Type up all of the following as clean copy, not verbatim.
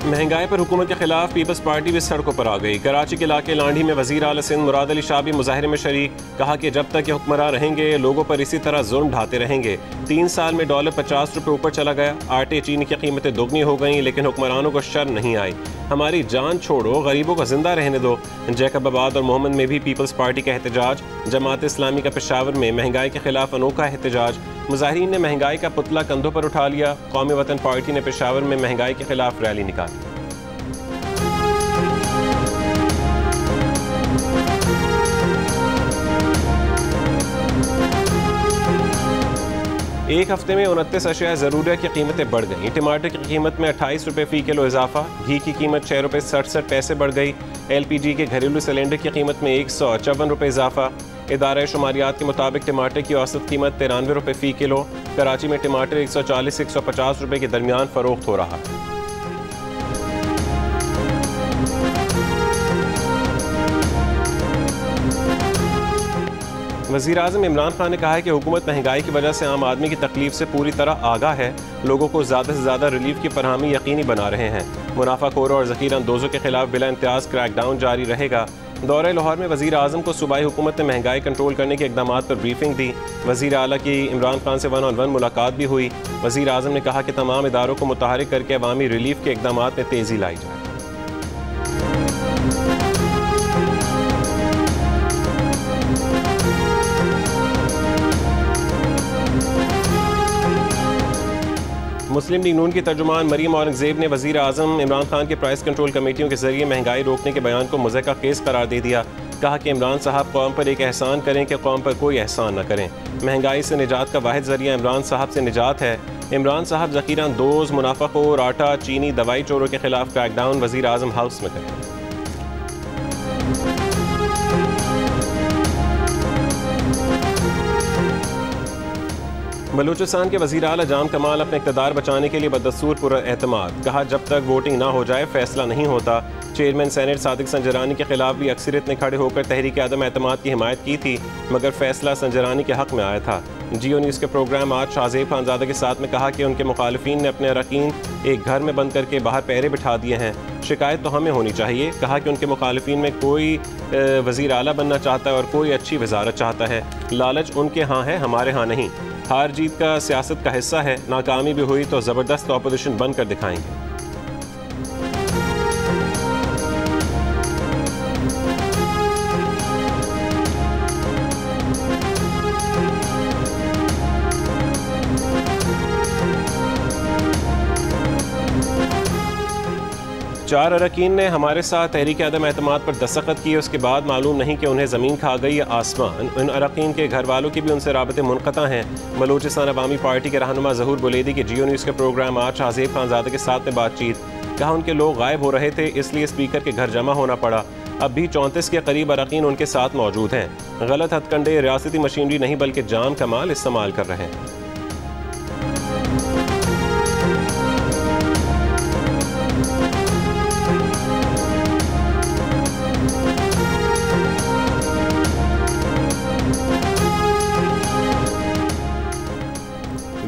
महंगाई पर हुकूमत के खिलाफ पीपल्स पार्टी भी सड़कों पर आ गई। कराची के इलाके लांढी में वज़ीर आला सिंध मुराद अली शाह भी मुजाहरे में शरीक। कहा कि जब तक ये हुक्मरान रहेंगे लोगों पर इसी तरह जुल्म ढाते रहेंगे। 3 साल में डॉलर 50 रुपये ऊपर चला गया। आटे चीनी की कीमतें दोगुनी हो गई, लेकिन हुक्मरानों को शर्म नहीं आई। हमारी जान छोड़ो, गरीबों को जिंदा रहने दो। जैकबाबाद और मोहम्मद में भी पीपल्स पार्टी का एहतजाज। जमात इस्लामी का पेशावर में महंगाई के खिलाफ अनोखा एहतजाज। मुजाहिरीन ने महंगाई का पुतला कंधों पर उठा लिया। कौमी वतन पार्टी ने पेशावर में महंगाई के खिलाफ रैली निकाली। एक हफ्ते में 29 अशिया ज़रूरिया की कीमतें बढ़ गईं। टमाटर की कीमत में 28 रुपये फ़ी किलो इजाफा। घी की कीमत 6 रुपये 67 पैसे बढ़ गई। LPG के घरेलू सिलेंडर की कीमत में 154 रुपये इजाफा। इदारा शुमारियात के मुताबिक टमाटर की औसत कीमत 93 रुपये फ़ी किलो। कराची में टमाटर 140 से 150 रुपये के दरमियान फ़रोख्त हो रहा है। वज़ीर आज़म इमरान खान ने कहा है कि हुकूमत महंगाई की वजह से आम आदमी की तकलीफ से पूरी तरह आगाह है। लोगों को ज़्यादा से ज़्यादा रिलीफ की फरहमी यकीनी बना रहे हैं। मुनाफाखोरों और ज़ख़ीरा अंदोज़ों के खिलाफ बिला इम्तियाज़ क्रैकडाउन जारी रहेगा। दौरे लाहौर में वज़ीर आज़म को सूबाई हुकूमत ने महंगाई कंट्रोल करने के इक़दामात पर ब्रीफिंग दी। वज़ीर आला की इमरान खान से 1-on-1 मुलाकात भी हुई। वज़ीर आज़म ने कहा कि तमाम इदारों को मुतहरिक करके अवामी रिलीफ के इक़दामात में तेज़ी लाई जाए। मुस्लिम लीग नून की तर्जुमान मरीम औरंगज़ेब ने वज़ीर आज़म इमरान खान के प्राइस कंट्रोल कमेटियों के जरिए महंगाई रोकने के बयान को मुज़क्का केस करार दे दिया। कहा कि इमरान साहब कौम पर एक एहसान करें कि कौम पर कोई एहसान न करें। महंगाई से निजात का वाहिद जरिया इमरान साहब से निजात है। इमरान साहब ज़ख़ीरा अंदोज़, मुनाफाखोर, आटा चीनी, दवाई चोरों के खिलाफ क्रैकडाउन वज़ीर आज़म हाउस में करें। बलूचिस्तान के वज़ीर आला जाम कमाल अपने इक़्तिदार बचाने के लिए बदस्तूर पुरएतमाद। कहा जब तक वोटिंग ना हो जाए फैसला नहीं होता। चेयरमैन सेनेट सादिक संजरानी के खिलाफ भी अक्सरियत ने खड़े होकर तहरीक अदम एतमाद की हिमायत की थी, मगर फैसला संजरानी के हक़ में आया था। जियो न्यूज़ के प्रोग्राम आज शाहज़ेब खानज़ादा के साथ में कहा कि उनके मुखालिफिन ने अपने अरकान एक घर में बंद करके बाहर पहरे बिठा दिए हैं। शिकायत तो हमें होनी चाहिए। कहा कि उनके मुखालिफिन में कोई वज़ीर आला बनना चाहता है और कोई अच्छी वजारत चाहता है। लालच उनके यहाँ है, हमारे यहाँ नहीं। हार जीत का सियासत का हिस्सा है। नाकामी भी हुई तो ज़बरदस्त ऑपोजिशन बनकर दिखाएंगे। चार अरकान ने हमारे साथ तहरीक अदम एतमाद पर दस्तखत किए। उसके बाद मालूम नहीं कि उन्हें ज़मीन खा गई या आसमान। उन अरकान के घर वालों की भी उनसे राबते मुनक़ता हैं। बलूचिस्तान अवामी पार्टी के रहनुमा ज़हूर बुलेदी के जियो न्यूज़ के प्रोग्राम आज शाहज़ेब खानज़ादा के साथ में बातचीत। कहा उनके लोग गायब हो रहे थे, इसलिए स्पीकर के घर जमा होना पड़ा। अब भी 34 के करीब अरकान उनके साथ मौजूद हैं। गलत हथकंडे रियासती मशीनरी नहीं बल्कि जाम कमाल इस्तेमाल कर रहे हैं।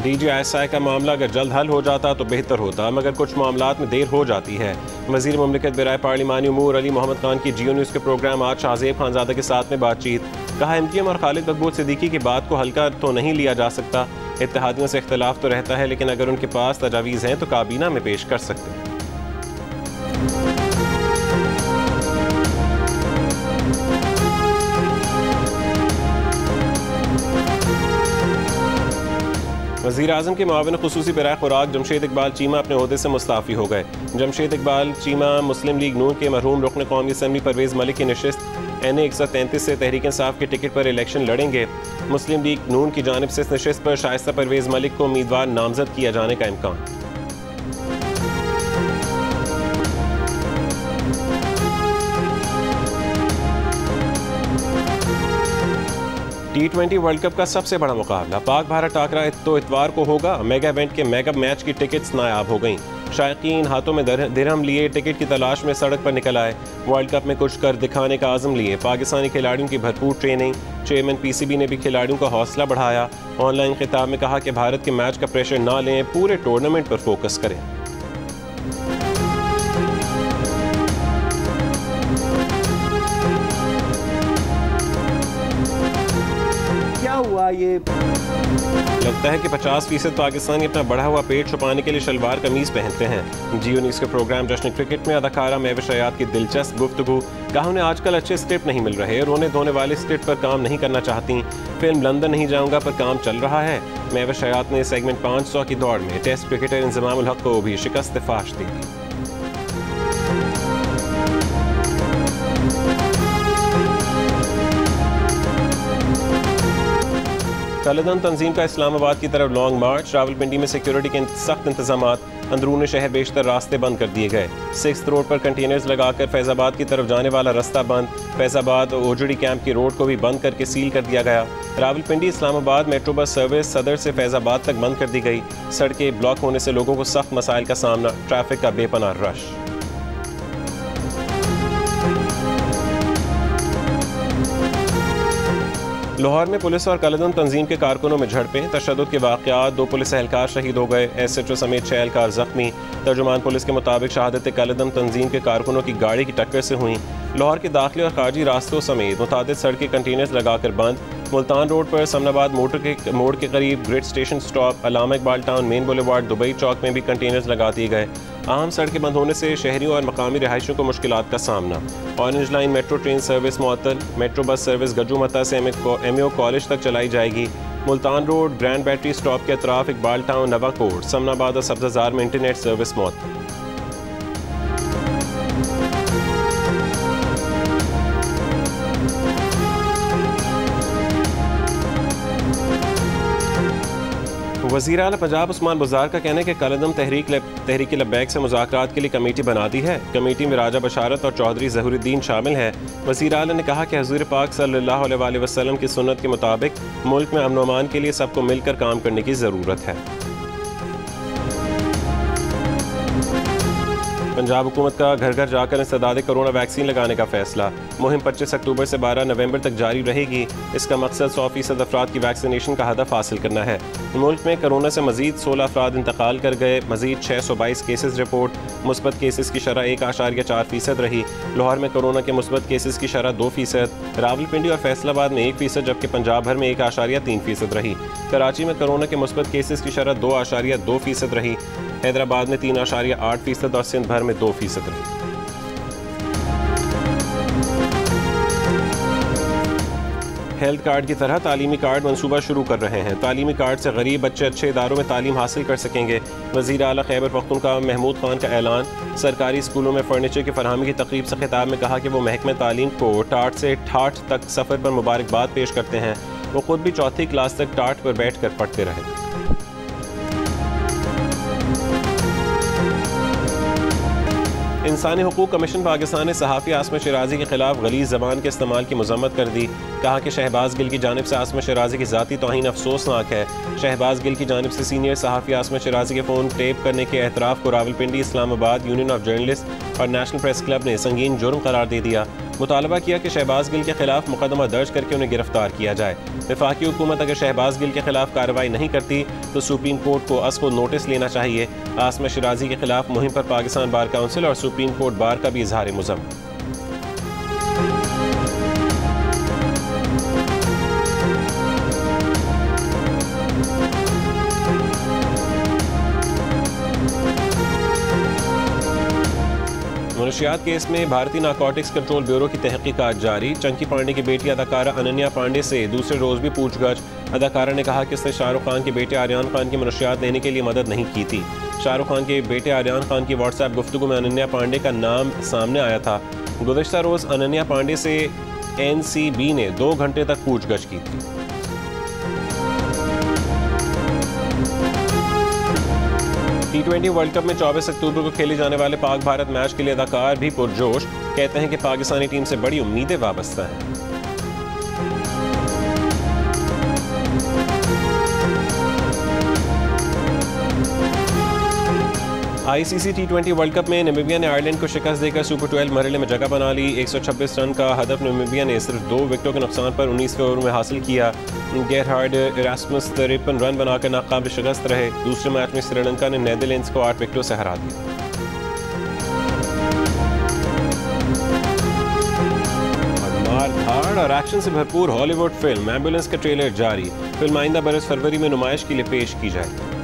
DGISI का मामला अगर जल्द हल हो जाता तो बेहतर होता, मगर कुछ मामलात में देर हो जाती है। वज़ीर मुमलिकत बराए पार्लिमानी उमूर अली मोहम्मद खान की जियो न्यूज़ के प्रोग्राम आज शाहज़ेब खानज़ादा के साथ में बातचीत। कहा MTM और खालिद मकबूल सिद्दीकी की बात को हल्का तो नहीं लिया जा सकता। इत्तेहादियों से इख्तिलाफ तो रहता है, लेकिन अगर उनके पास तजावीज़ हैं तो काबीना में पेश कर सकते हैं। वज़ीर आज़म के मुआविन ख़ुसूसी बराए खुराक जमशेद इकबाल चीमा अपने ओहदे से मुस्ताफ़ी हो गए। जमशेद इकबाल चीमा मुस्लिम लीग नून के मरहूम रुकन कौमी असम्बली परवेज़ मलिक की नशिस्त NA 133 से तहरीक इंसाफ के टिकट पर इलेक्शन लड़ेंगे। मुस्लिम लीग नून की जानिब से इस नशिस्त पर शाइस्ता परवेज़ मलिक को उम्मीदवार नामजद किया जाने का इम्कान। T20 वर्ल्ड कप का सबसे बड़ा मुकाबला पाक भारत टाकरा तो इतवार को होगा। मेगा इवेंट के मेगा मैच की टिकट्स नायाब हो गईं। शायकीन हाथों में दिरहम लिए टिकट की तलाश में सड़क पर निकल आए। वर्ल्ड कप में कुछ कर दिखाने का आज़म लिए। पाकिस्तानी खिलाड़ियों की भरपूर ट्रेनिंग। चेयरमैन PCB ने भी खिलाड़ियों का हौसला बढ़ाया। ऑनलाइन खिताब में कहा कि भारत के मैच का प्रेशर ना लें, पूरे टूर्नामेंट पर फोकस करें। ये लगता है कि 50% पाकिस्तानी अपना बढ़ा हुआ पेट छुपाने के लिए शलवार कमीज पहनते हैं। जियो न्यूज़ के प्रोग्राम जश्न क्रिकेट में अदाकारा महविश हयात की दिलचस्प गुफ्तगू। कहा उन्हें आजकल अच्छे स्क्रिप्ट नहीं मिल रहे, रोने धोने वाले स्क्रिप्ट पर काम नहीं करना चाहती। फिल्म लंदन नहीं जाऊंगा पर काम चल रहा है। महविश हयात ने सेगमेंट 500 की दौड़ में टेस्ट क्रिकेटर इंजमाम उल हक को भी शिकस्त फाश दी थी। कलदम तंजीम का इस्लामाबाद की तरफ लॉन्ग मार्च। रावलपिंडी में सिक्योरिटी के सख्त इंतजाम। अंदरून शहर बेशतर रास्ते बंद कर दिए गए। 6th रोड पर कंटेनर्स लगाकर फैजाबाद की तरफ जाने वाला रास्ता बंद। फैजाबाद ओजड़ी कैंप की रोड को भी बंद करके सील कर दिया गया। Rawalpindi Islamabad metro bus service सदर से फैजाबाद तक बंद कर दी गई। सड़कें ब्लॉक होने से लोगों को सख्त मसाइल का सामना। ट्रैफिक का बेपनाह रश। लाहौर में पुलिस और कलदम तंजीम के कारकुनों में झड़पें। तशद्दुद के वाक़यात। 2 पुलिस एहलकार शहीद हो गए। SHO समेत 6 एहलकार जख्मी। तर्जुमान पुलिस के मुताबिक शहादत कलदम तंजीम के कारकुनों की गाड़ी की टक्कर से हुई। लाहौर के दाखिली और खारजी रास्तों समेत मुतादिद सड़कें कंटेनर्स लगाकर बंद। मुल्तान रोड पर समनाबाद मोड़ के करीब grid station stop, Allama Iqbal town, main boulevard, Dubai Chowk में भी कंटेनर्स लगा दिए गए। आम सड़कें बंद होने से शहरियों और मकामी रिहायशियों को मुश्किलात का सामना। Orange line metro train service मुअत्तल। मेट्रो बस सर्विस गज्जू से MAO कॉलेज तक चलाई जाएगी। Multan road, grand battery stop के अतराफ इकबाल टाउन, नवाकोट, समनाबाद और सब्ज़ाजार में इंटरनेट सर्विस मुअत्तल। वज़ीर आला पंजाब उस्मान बुज़दार का कहना है कि कलदम तहरीक लब्बैक से मुज़ाकरात के लिए कमेटी बना दी है। कमेटी में राजा बशारत और चौधरी ज़हूरुद्दीन शामिल हैं। वज़ीर आला ने कहा कि हुज़ूर पाक सल्लल्लाहु अलैहि वसल्लम की सुन्नत के मुताबिक मुल्क में अमन व अमान के लिए सबको मिलकर काम करने की ज़रूरत है। पंजाब हुकूमत का घर घर जाकर इंसदाद कोरोना वैक्सीन लगाने का फैसला। मुहिम 25 अक्टूबर से 12 नवंबर तक जारी रहेगी। इसका मकसद 100% अफराद की वैक्सीनेशन का हदफ हासिल करना है। मुल्क में कोरोना से मजीद 16 अफराद इंतकाल कर गए। मजीद 622 केसेस रिपोर्ट। मुस्बत केसेस की शरह 1.4% रही। लाहौर में कोरोना के मुस्बत केसेस की शरह 2%। रावलपिंडी और फैसलाबाद में 1%, जबकि पंजाब भर में 1.3% रही। कराची में कोरोना के मुस्बत केसेस की शरह 2.2% रही। हैदराबाद में 3.8% और सिंध भर में 2% रही। हेल्थ कार्ड की तरह तालीमी कार्ड मंसूबा शुरू कर रहे हैं। तालीमी कार्ड से गरीब बच्चे अच्छे इदारों में तालीम हासिल कर सकेंगे। वज़ीर आला खैबर पख्तूनख्वा महमूद खान का ऐलान। सरकारी स्कूलों में फर्नीचर की फरहमी की तकरीब से खिताब में कहा कि वो महकमे तालीम को टाट से ठाठ तक सफ़र पर मुबारकबाद पेश करते हैं। वो खुद भी 4th क्लास तक टाट पर बैठ कर पढ़ते रहे। इंसानी हुकूक कमीशन पाकिस्तान ने सहाफ़ी आसमा शराजी के खिलाफ गलीज़ ज़बान के इस्तेमाल की मज़म्मत कर दी। कहा कि शहबाज गिल की जानिब से आसमा शराजी की ज़ाती तौहीन अफसोसनाक है। शहबाज गिल की जानिब से सीनियर सहाफ़ी आसमा शराजी के फ़ोन टेप करने के एतराफ़ को Rawalpindi, Islamabad union of journalist और नेशनल प्रेस क्लब ने संगीन जुर्म करार दे दिया। मुतालबा किया कि शहबाज गिल के खिलाफ मुकदमा दर्ज करके उन्हें गिरफ्तार किया जाए। वफाकी हुकूमत अगर शहबाज गिल के खिलाफ कार्रवाई नहीं करती तो सुप्रीम कोर्ट को असको नोटिस लेना चाहिए। आसमा शराजी के खिलाफ मुहिम पर पाकिस्तान बार काउंसिल और सुप्रीम कोर्ट बार का भी इजहार मुज़म्मत। मुनशियात केस में भारतीय नारकोटिक्स कंट्रोल ब्यूरो की तहकीकात जारी। चंकी पांडे की बेटी अदाकारा अनन्या पांडे से दूसरे रोज भी पूछगछ। अदाकारा ने कहा कि उसने शाहरुख खान के बेटे आर्यन खान की मुनशियात लेने के लिए मदद नहीं की थी। शाहरुख खान के बेटे आर्यन खान की व्हाट्सएप गुफ्तगू में अनन्या पांडे का नाम सामने आया था। गुज़श्ता रोज अनन्या पांडे से NCB ने 2 घंटे तक पूछगछ की थी। T20 वर्ल्ड कप में 24 अक्टूबर को खेले जाने वाले पाक भारत मैच के लिए अदाकार भी पुरजोश। कहते हैं कि पाकिस्तानी टीम से बड़ी उम्मीदें वाबस्ता हैं। ICC T20 वर्ल्ड कप में नामीबिया ने आयरलैंड को शिकस्त देकर सुपर 12 मरहले में जगह बना ली। 126 रन का हदफ नामीबिया ने सिर्फ 2 विकेटों के नुकसान पर 19वें ओवर में हासिल किया। गेरहार्ड इरास्मस 53 रन बनाकर नाकाबिल शिकस्त रहे। दूसरे मैच में श्रीलंका ने नीदरलैंड्स को 8 विकेटों से हरा दिया। मार धाड़ और एक्शन से भरपूर हॉलीवुड फिल्म एम्बुलेंस का ट्रेलर जारी। फिल्म आइंदा बरस फरवरी में नुमाइश के लिए पेश की जाएगी।